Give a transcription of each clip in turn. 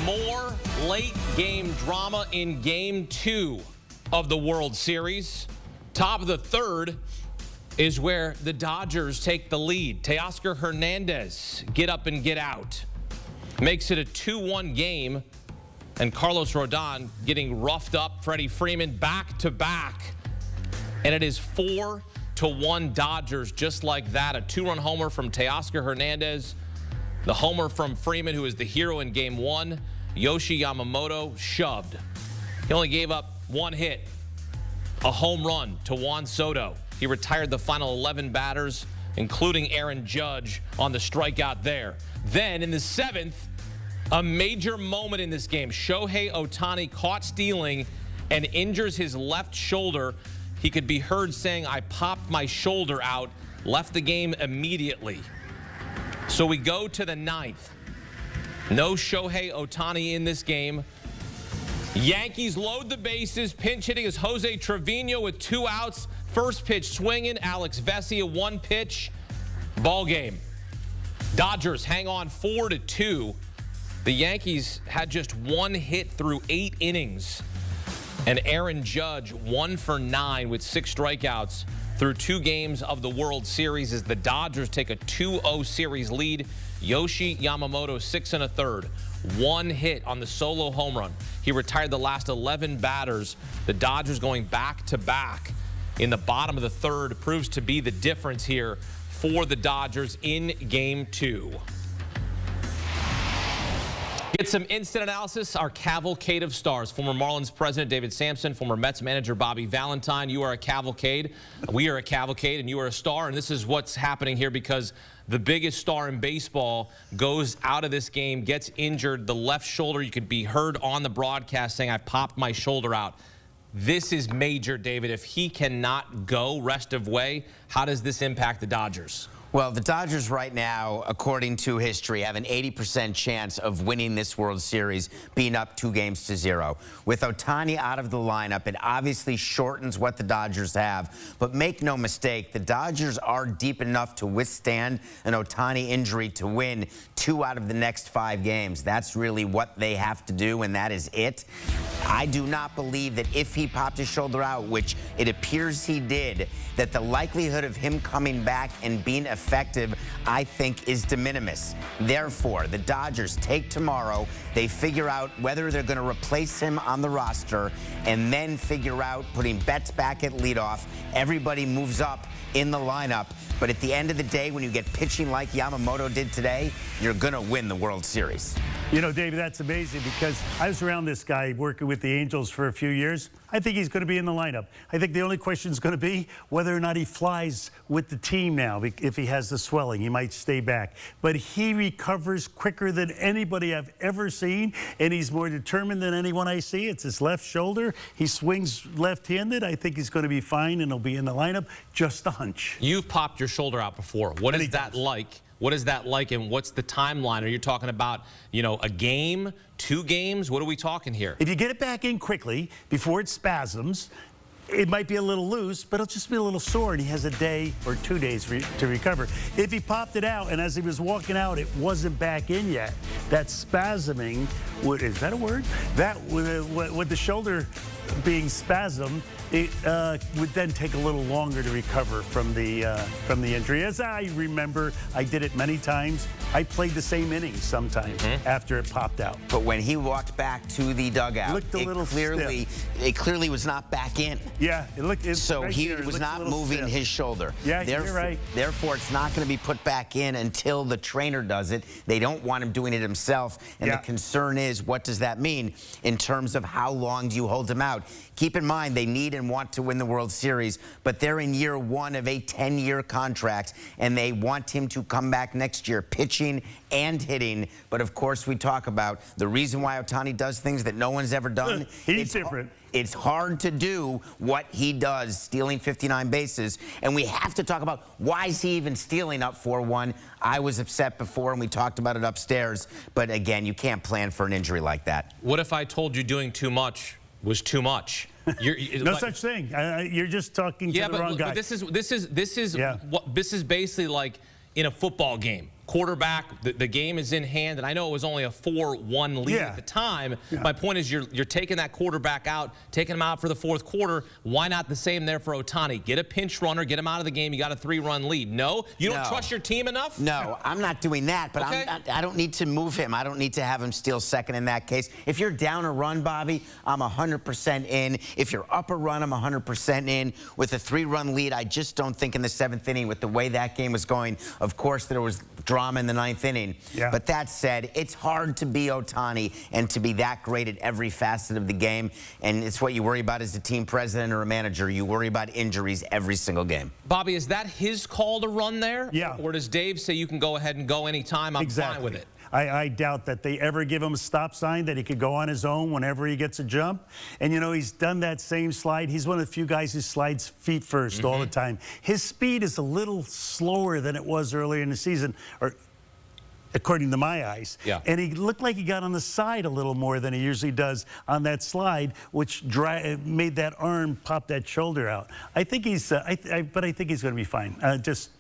more late game drama in Game 2 of the World Series. Top of the third is where the Dodgers take the lead. Teoscar Hernandez, get up and get out. Makes it a 2-1 game, and Carlos Rodon getting roughed up. Freddie Freeman back-to-back. And it is 4-1 Dodgers, just like that. A two-run homer from Teoscar Hernandez. The homer from Freeman, who is the hero in Game 1. Yoshi Yamamoto shoved. He only gave up one hit, a home run to Juan Soto. He retired the final 11 batters, including Aaron Judge on the strikeout there. Then in the 7th, a major moment in this game. Shohei Ohtani caught stealing and injures his left shoulder. He could be heard saying, "I popped my shoulder out," left the game immediately. So we go to the 9th. No Shohei Ohtani in this game. Yankees load the bases. Pinch hitting is Jose Trevino with 2 outs. First pitch swinging. Alex Vesia, 1 pitch. Ball game. Dodgers hang on 4-2. The Yankees had just 1 hit through 8 innings. And Aaron Judge 1 for 9 with 6 strikeouts through 2 games of the World Series as the Dodgers take a 2-0 series lead. Yoshi Yamamoto 6 1/3. 1 hit on the solo home run. He retired the last 11 batters. The Dodgers going back-to-back in the bottom of the 3rd proves to be the difference here for the Dodgers in Game 2. Get some instant analysis. Our cavalcade of stars. Former Marlins president David Samson, former Mets manager Bobby Valentine. You are a cavalcade. We are a cavalcade, and you are a star. And this is what's happening here because the biggest star in baseball goes out of this game, gets injured. The left shoulder, you could be heard on the broadcast saying, "I popped my shoulder out." This is major, David. If he cannot go rest of way, how does this impact the Dodgers? Well, the Dodgers right now, according to history, have an 80% chance of winning this World Series, being up 2-0. With Ohtani out of the lineup, it obviously shortens what the Dodgers have. But make no mistake, the Dodgers are deep enough to withstand an Ohtani injury to win 2 out of the next 5 games. That's really what they have to do, and that is it. I do not believe that if he popped his shoulder out, which it appears he did, that the likelihood of him coming back and being effective, I think, is de minimis. Therefore, the Dodgers take tomorrow. They figure out whether they're going to replace him on the roster and then figure out putting Betts back at leadoff. Everybody moves up in the lineup. But at the end of the day, when you get pitching like Yamamoto did today, you're going to win the World Series. You know, David, that's amazing because I was around this guy working with the Angels for a few years. I think he's going to be in the lineup. I think the only question is going to be whether or not he flies with the team now. If he has the swelling, he might stay back. But he recovers quicker than anybody I've ever seen, and he's more determined than anyone I see. It's his left shoulder. He swings left-handed. I think he's going to be fine, and he'll be in the lineup. Just a hunch. You've popped your shoulder out before. What is that like? What is that like, and what's the timeline? Are you talking about, you know, a game, 2 games? What are we talking here? If you get it back in quickly, before it spasms, it might be a little loose, but it'll just be a little sore, and he has a day or 2 days to recover. If he popped it out, and as he was walking out, it wasn't back in yet, that spasming, is that a word? That, with the shoulder being spasmed, it would then take a little longer to recover from the injury. As I remember, I did it many times. I played the same innings sometimes after it popped out. But when he walked back to the dugout, looked a little it clearly was not back in. Yeah, it looked. So right he here, was not moving his shoulder. Yeah, you're right. Therefore, it's not going to be put back in until the trainer does it. They don't want him doing it himself. And the concern is, what does that mean in terms of how long do you hold him out? Keep in mind, they need and want to win the World Series, but they're in year 1 of a 10-year contract, and they want him to come back next year, pitching and hitting. But of course, we talk about the reason why Ohtani does things that no one's ever done. He's different. It's hard to do what he does, stealing 59 bases. And we have to talk about why is he even stealing up 4-1. I was upset before, and we talked about it upstairs. But again, you can't plan for an injury like that. What if I told you doing too much was too much? No such thing. You're just talking to the wrong guy. But this is basically like in a football game. quarterback, the game is in hand, and I know it was only a 4-1 lead at the time. My point is you're taking that quarterback out, taking him out for the fourth quarter. Why not the same there for Ohtani? Get a pinch runner, get him out of the game. You got a 3-run lead. No? You don't trust your team enough? No, I'm not doing that, but I don't need to move him. I don't need to have him steal second in that case. If you're down a run, Bobby, I'm 100% in. If you're up a run, I'm 100% in. With a 3-run lead, I just don't think in the 7th inning, with the way that game was going, of course there was drama in the 9th inning. But that said, it's hard to be Ohtani and to be that great at every facet of the game, and it's what you worry about as a team president or a manager. You worry about injuries every single game. Bobby, is that his call to run there? Yeah. Or does Dave say you can go ahead and go anytime? I'm fine with it. I doubt that they ever give him a stop sign, that he could go on his own whenever he gets a jump. And, you know, he's done that same slide. He's one of the few guys who slides feet first all the time. His speed is a little slower than it was earlier in the season, or according to my eyes. And he looked like he got on the side a little more than he usually does on that slide, which made that arm pop that shoulder out. I think he's, but I think he's going to be fine. Just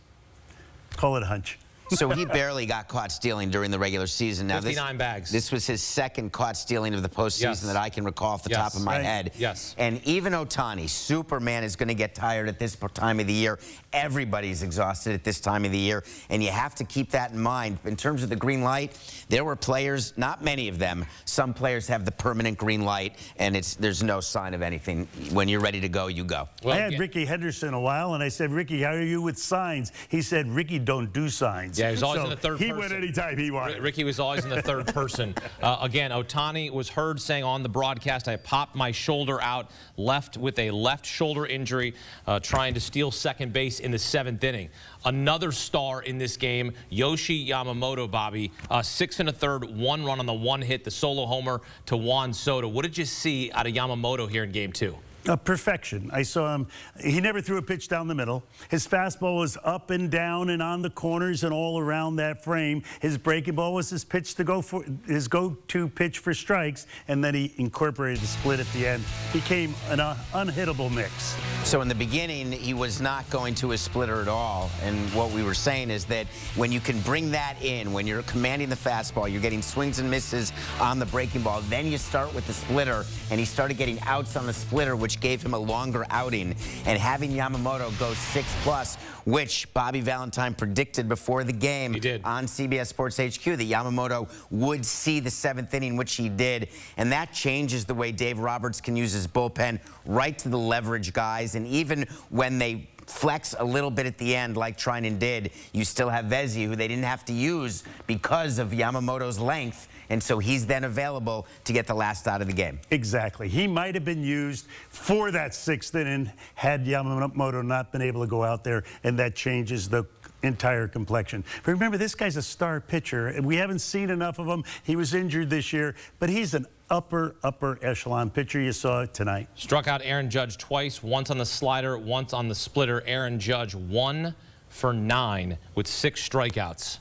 call it a hunch. So he barely got caught stealing during the regular season. Now 59 bags. This was his second caught stealing of the postseason that I can recall off the top of my head. And even Ohtani, Superman, is going to get tired at this time of the year. Everybody's exhausted at this time of the year, and you have to keep that in mind. In terms of the green light, there were players, not many of them, some players have the permanent green light, and there's no sign of anything. When you're ready to go, you go. Well, I had Ricky Henderson a while, and I said, Ricky, how are you with signs? He said, Ricky don't do signs. Yeah, he was always in the third person. He went anytime he wanted. Ricky was always in the third person. Again, Ohtani was heard saying on the broadcast, I popped my shoulder out, left with a left shoulder injury, trying to steal second base in the 7th inning. Another star in this game, Yoshi Yamamoto, Bobby, 6 1/3, 1 run on the 1 hit, the solo homer to Juan Soto. What did you see out of Yamamoto here in Game 2? Perfection. I saw him. He never threw a pitch down the middle. His fastball was up and down and on the corners and all around that frame. His breaking ball was his pitch to go for his go-to pitch for strikes, and then he incorporated the split at the end. Became an unhittable mix. So in the beginning, he was not going to his splitter at all. And what we were saying is that when you can bring that in, when you're commanding the fastball, you're getting swings and misses on the breaking ball, then you start with the splitter, and he started getting outs on the splitter, which gave him a longer outing. And having Yamamoto go 6+, which Bobby Valentine predicted before the game on CBS Sports HQ, that Yamamoto would see the 7th inning, which he did. And that changes the way Dave Roberts can use his bullpen right to the leverage guys. And even when they flex a little bit at the end, like Trinan did, you still have Vezzi, who they didn't have to use because of Yamamoto's length. And so he's then available to get the last out of the game. Exactly. He might have been used for that 6th inning had Yamamoto not been able to go out there, and that changes the entire complexion. But remember, this guy's a star pitcher, and we haven't seen enough of him. He was injured this year, but he's an upper echelon pitcher. You saw it tonight. Struck out Aaron Judge twice, once on the slider, once on the splitter. Aaron Judge 1 for 9 with 6 strikeouts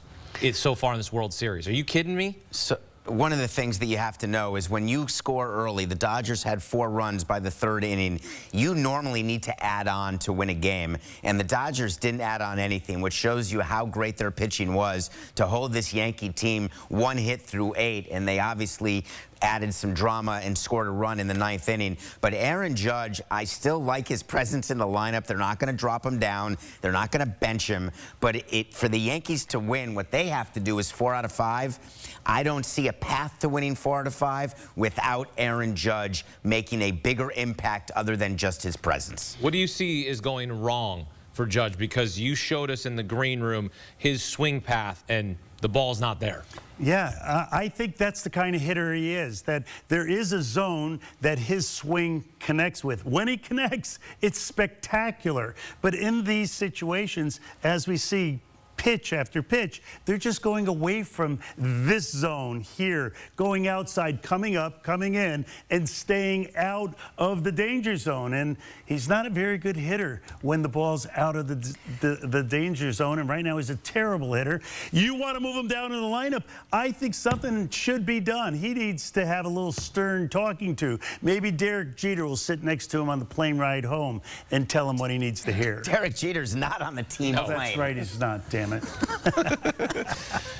so far in this World Series. Are you kidding me? So one of the things that you have to know is when you score early, the Dodgers had 4 runs by the 3rd inning. You normally need to add on to win a game, and the Dodgers didn't add on anything, which shows you how great their pitching was to hold this Yankee team 1 hit through 8, and they obviously added some drama and scored a run in the 9th inning. But Aaron Judge, I still like his presence in the lineup. They're not going to drop him down. They're not going to bench him. But for the Yankees to win, what they have to do is 4 out of 5. I don't see a path to winning 4 out of 5 without Aaron Judge making a bigger impact other than just his presence. What do you see is going wrong for Judge? Because you showed us in the green room his swing path, and the ball's not there. Yeah, I think that's the kind of hitter he is, that there is a zone that his swing connects with. When he connects, it's spectacular. But in these situations, as we see pitch after pitch, they're just going away from this zone here, going outside, coming up, coming in, and staying out of the danger zone. And he's not a very good hitter when the ball's out of the danger zone, and right now he's a terrible hitter. You want to move him down in the lineup? I think something should be done. He needs to have a little stern talking to. Maybe Derek Jeter will sit next to him on the plane ride home and tell him what he needs to hear. Derek Jeter's not on the team plane. That's right, he's not, damn it. it.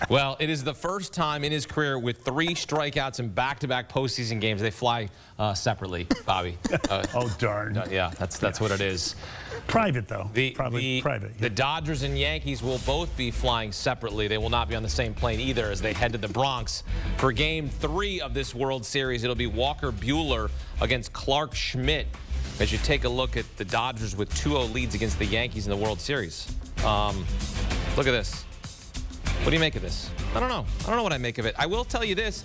Well, it is the first time in his career with 3 strikeouts in back-to-back postseason games. They fly separately, Bobby. Oh, darn. Yeah, that's what it is. Private, though. Probably private. Yeah. The Dodgers and Yankees will both be flying separately. They will not be on the same plane either as they head to the Bronx for Game 3 of this World Series. It'll be Walker Buehler against Clark Schmidt as you take a look at the Dodgers with 2-0 leads against the Yankees in the World Series. Look at this. What do you make of this? I don't know. I don't know what I make of it. I will tell you this.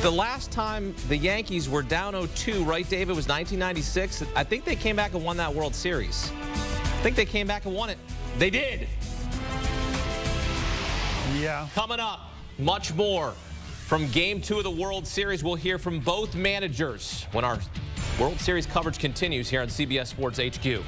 The last time the Yankees were down 0-2, right, David, was 1996. I think they came back and won that World Series. I think they came back and won it. They did. Yeah. Coming up, much more from Game 2 of the World Series. We'll hear from both managers when our World Series coverage continues here on CBS Sports HQ.